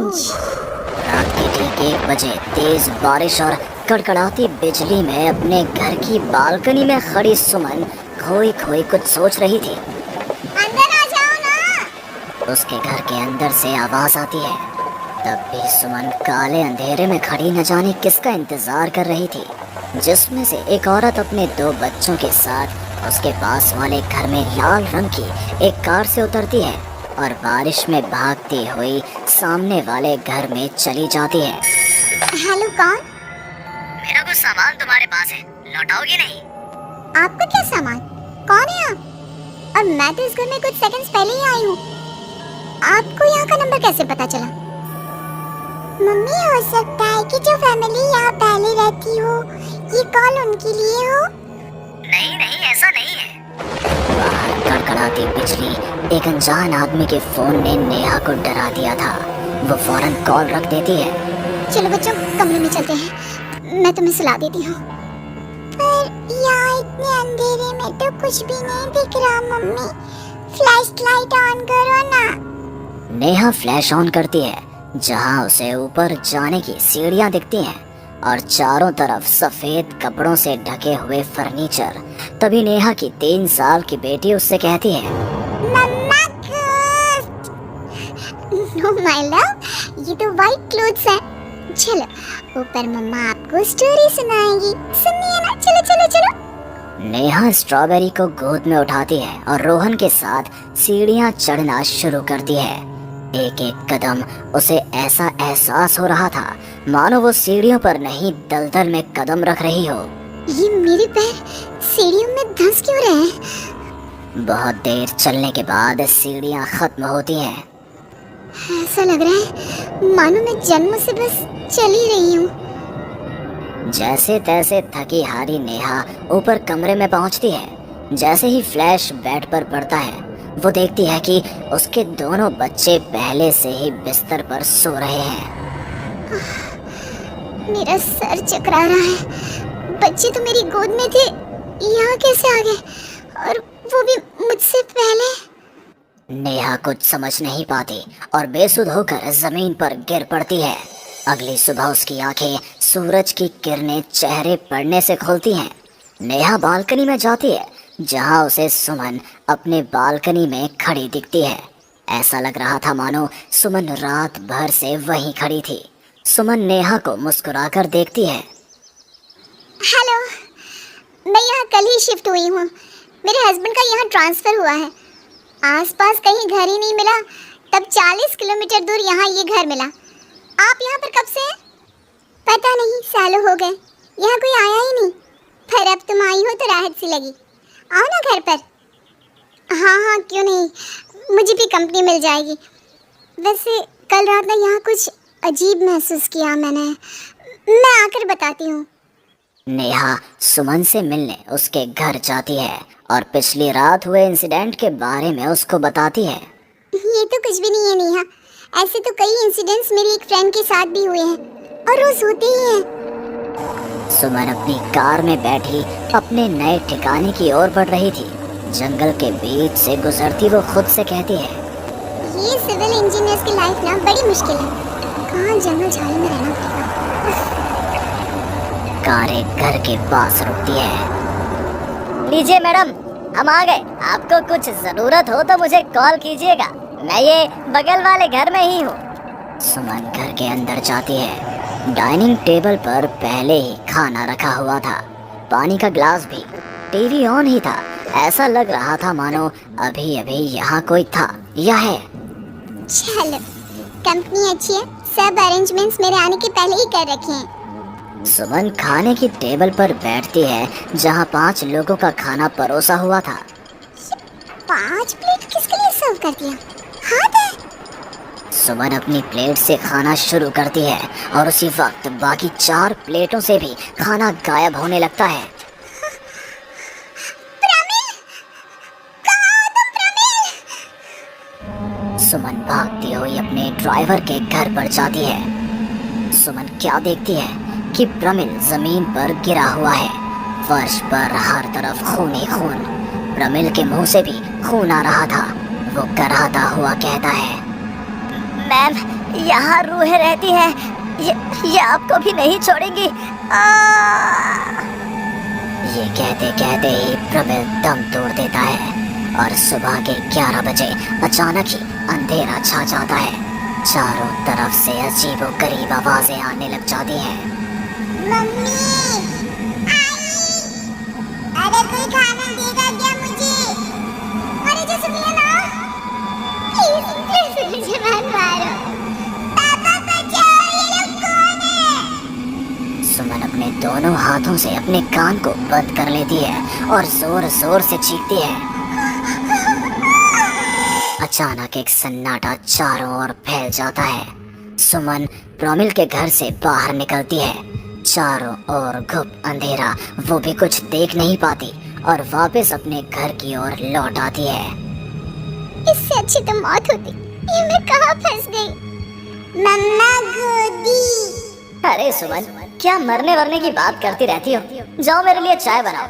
Orange. रात के ठीक 1 बजे तेज बारिश और कड़कड़ाती बिजली में अपने घर की बालकनी में खड़ी सुमन खोई खोई कुछ सोच रही थी। अंदर आ जाओ ना। उसके घर के अंदर से आवाज आती है। तब भी सुमन काले अंधेरे में खड़ी न जाने किसका इंतजार कर रही थी, जिसमें से एक औरत अपने 2 बच्चों के साथ उसके पास वाले घर में लाल रंग की एक कार से उतरती है और बारिश में भागती हुई सामने वाले घर में चली जाती है। हेलो, कौन? मेरा कुछ सामान तुम्हारे पास है, लौटाओगे नहीं? आपका क्या सामान? कौन है आप? और मैं तो इस घर में कुछ सेकंड्स पहले ही आई हूँ। आपको यहाँ का नंबर कैसे पता चला? मम्मी, हो सकता है कि जो फैमिली यहाँ पहले रहती हो, ये कॉल उनके लिए हो। नहीं नहीं, ऐसा नहीं है। बाहर कड़कड़ाती बिजली एक अनजान आदमी के फोन ने नेहा को डरा दिया था। वो फौरन कॉल रख देती है। चलो बच्चों, कमरे में चलते हैं, मैं तुम्हें सुला देती हूँ। पर यहाँ इतने अंधेरे में तो कुछ भी नहीं दिख रहा मम्मी। फ्लैश लाइट ऑन करो ना। नेहा फ्लैश ऑन करती है, जहाँ उसे ऊपर जाने की सीढ़ियाँ दिखती हैं और चारों तरफ सफेद कपड़ों से ढके हुए फर्नीचर। तभी नेहा की 3 साल की बेटी उससे कहती है, मम्मा नो माय लव, ये तो वाइट क्लोथ्स है। चलो ऊपर मम्मा आपको स्टोरी सुनाएंगी, सुनिए ना। चलो चलो चलो। नेहा स्ट्रॉबेरी को गोद में उठाती है और रोहन के साथ सीढ़ियाँ चढ़ना शुरू करती है। एक एक कदम उसे ऐसा एहसास हो रहा था मानो वो सीढ़ियों पर नहीं दलदल में कदम रख रही हो। ये मेरे पैर सीढ़ियों में धंस क्यों रहे हैं? बहुत देर चलने के बाद सीढ़ियाँ खत्म होती हैं। ऐसा लग रहा है मानो मैं जन्म से बस चल ही रही हूँ। जैसे तैसे थकी हारी नेहा ऊपर कमरे में पहुंचती है। जैसे ही फ्लैश बेड पर पड़ता है, वो देखती है कि उसके दोनों बच्चे पहले से ही बिस्तर पर सो रहे हैं। मेरा सर चकरा रहा है। बच्चे तो मेरी गोद में थे, यहाँ कैसे आ गए? और वो भी मुझसे पहले। नेहा कुछ समझ नहीं पाती और बेसुध होकर जमीन पर गिर पड़ती है। अगली सुबह उसकी आंखें सूरज की किरणें चेहरे पड़ने से खुलती हैं। नेहा बालकनी में जाती है, जहां उसे सुमन अपने बालकनी में खड़ी दिखती है। ऐसा लग रहा था मानो सुमन रात भर से वहीं खड़ी थी। सुमन नेहा को मुस्कुराकर देखती है। हेलो, मैं यहाँ कल ही शिफ्ट हुई हूँ। मेरे हस्बैंड का यहाँ ट्रांसफर हुआ है। आसपास कहीं घर ही नहीं मिला, तब 40 किलोमीटर दूर यहाँ ये घर मिला। आप यहाँ पर कब से हैं? पता नहीं, सालों हो गए, यहाँ कोई आया ही नहीं। पर अब तुम आई हो तो राहत सी लगी। आओ ना घर पर। हाँ हाँ, क्यों नहीं, मुझे भी कंपनी मिल जाएगी। वैसे कल रात ना यहाँ कुछ अजीब महसूस किया मैंने। मैं आकर बताती हूँ। नेहा सुमन से मिलने उसके घर जाती है और पिछली रात हुए इंसिडेंट के बारे में उसको बताती है। ये तो कुछ भी नहीं है नेहा, ऐसे तो कई इंसिडेंट्स मेरी एक फ्रेंड के साथ भी हुए हैं और रोज होते ही हैं। सुमन अपनी कार में बैठी अपने नए ठिकाने की ओर बढ़ रही थी। जंगल के बीच से गुजरती वो खुद से कहती है, ये सिविल इंजीनियर्स की लाइफ ना बड़ी मुश्किल है। कहाँ जंगल झाड़ी में रहना पड़ेगा। कार एक घर के पास रुकती है। लीजिए मैडम, हम आ गए। आपको कुछ जरूरत हो तो मुझे कॉल कीजिएगा, मैं ये बगल वाले घर में ही हूँ। सुमन घर के अंदर जाती है। डाइनिंग टेबल पर पहले ही खाना रखा हुआ था, पानी का ग्लास भी, टीवी ऑन ही था। ऐसा लग रहा था मानो अभी अभी यहाँ कोई था या है। चलो, कंपनी अच्छी है, सब अरेंजमेंट्स मेरे आने के पहले ही कर रखे हैं। सुमन खाने की टेबल पर बैठती है, जहाँ 5 लोगों का खाना परोसा हुआ था। 5 प्लेट किसके लिए सर्व कर दिया? हाथ है। सुमन अपनी प्लेट से खाना शुरू करती है और उसी वक्त बाकी 4 प्लेटों से भी खाना गायब होने लगता है। सुमन भागती हुई अपने ड्राइवर के घर पर जाती है। सुमन क्या देखती है कि प्रमिल जमीन पर गिरा हुआ है। फर्श पर हर तरफ खून ही खून। प्रमिल के मुंह से भी खून आ रहा था। वो कराहता हुआ कहता है, मैम यहाँ रूहें रहती हैं, ये आपको भी नहीं छोड़ेंगी। ये कहते कहते ही प्रबल दम तोड़ देता है और सुबह के 11 बजे अचानक ही अंधेरा छा जाता है। चारों तरफ से अजीबोगरीब आवाजें आने लग जाती हैं। मम्मी आई, अरे कोई खाना देगा क्या मुझे? अरे जो सुनिए ना, प्लीज मुझे मत मारो। पापा बचाओ, ये लोग कौन है? सुमन अपने दोनों हाथों से अपने कान को बंद कर लेती है और जोर जोर से चीखती है। अचानक एक सन्नाटा चारों ओर फैल जाता है। सुमन प्रोमिल के घर से बाहर निकलती है। चारों ओर घुप अंधेरा, वो भी कुछ देख नहीं पाती और वापस अपने घर की ओर लौट आती है। इससे अच्छी तो मौत होती। ये मैं कहाँ फंस गई? मम्मा गोदी। अरे सुमन, क्या मरने वरने की बात करती रहती हो? जाओ मेरे लिए चाय बनाओ।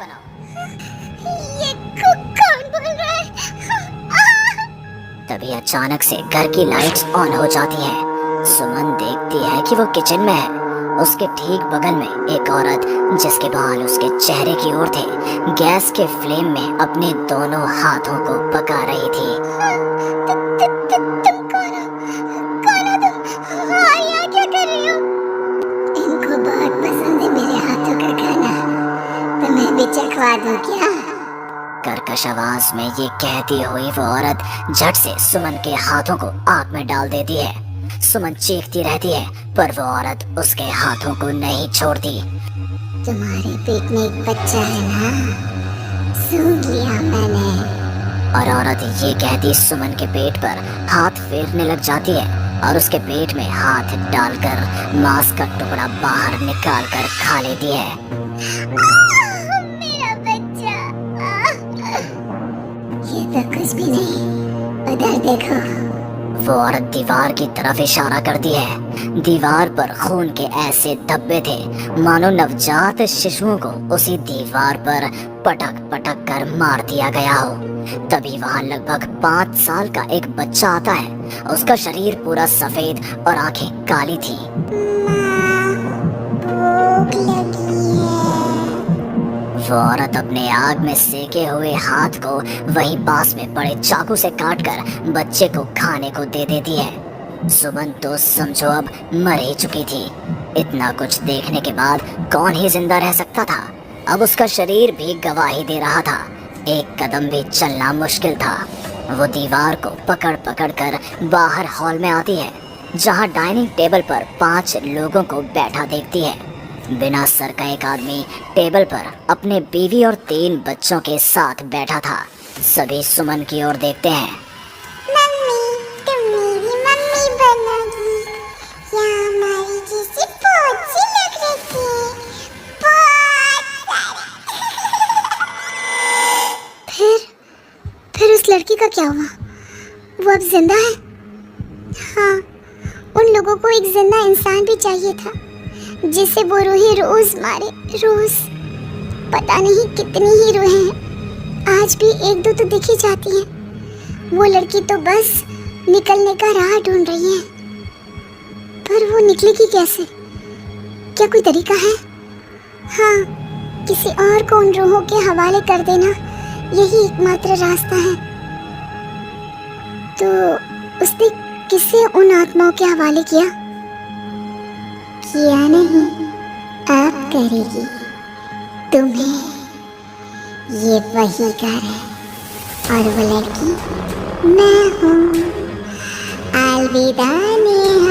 ये कौन बोल रहा है? तभी अचानक से घर की लाइट्स ऑन हो जाती हैं। सुमन देखती है कि वो किचन में है। उसके ठीक बगल में एक औरत, जिसके बाल उसके चेहरे की ओर थे, गैस के फ्लेम में अपने दोनों हाथों को पका रही थी। तुम कौन हो तुम? और यहाँ क्या कर रही हो? इनको बहुत पसंद है मेरे हाथों का खाना, तो मैं भी चखवा दूं क्या? कर्कश आवाज में ये कहती हुई वो औरत झट से सुमन के हाथों को आग में डाल देती है। सुमन चीखती रहती है पर वो औरत उसके हाथों को नहीं छोड़ती। तुम्हारे पेट में एक बच्चा है ना, सूंघ लिया मैंने। और औरत ये कहती सुमन के पेट पर हाथ फेरने लग जाती है और उसके पेट में हाथ डालकर मांस का टुकड़ा बाहर निकाल कर खा लेती है। मेरा बच्चा। ये तो कुछ भी नहीं, उधर देखो। वो औरत दीवार की तरफ इशारा करती है। दीवार पर खून के ऐसे धब्बे थे मानो नवजात शिशुओं को उसी दीवार पर पटक पटक कर मार दिया गया हो। तभी वहाँ लगभग 5 साल का एक बच्चा आता है। उसका शरीर पूरा सफेद और आंखें काली थी। भूख लगी है। वो औरत अपने आग में सेके हुए हाथ को वहीं पास में पड़े चाकू से काटकर बच्चे को खाने को दे देती है। सुमन तो समझो अब मर ही चुकी थी। इतना कुछ देखने के बाद कौन ही जिंदा रह सकता था। अब उसका शरीर भी गवाही दे रहा था। एक कदम भी चलना मुश्किल था। वो दीवार को पकड़ पकड़ कर बाहर हॉल में आती है, जहाँ डाइनिंग टेबल पर 5 लोगों को बैठा देखती है। बिना सर का एक आदमी टेबल पर अपने बीवी और 3 बच्चों के साथ बैठा था। सभी सुमन की ओर देखते हैं। मम्मी, तुम मेरी मम्मी बनोगी। यहाँ हमारी जैसी बहुत सी लग रही थी, बहुत सारी। फिर उस लड़की का क्या हुआ? वो अब जिंदा है? हाँ, उन लोगों को एक जिंदा इंसान भी चाहिए था जिसे वो रूहें रोज मारे, रोज। पता नहीं कितनी ही रूहें हैं, आज भी 1-2 तो दिखी जाती हैं। वो लड़की तो बस निकलने का राह ढूंढ रही है, पर वो निकलेगी कैसे? क्या कोई तरीका है? हाँ, किसी और को उन रूहों के हवाले कर देना यही एकमात्र रास्ता है। तो उसने किसे उन आत्माओं के हवाले किया? किया नहीं, आप करेगी। तुम्हें ये वही घर है और वो लड़की मैं हूँ। अलविदा नेहा।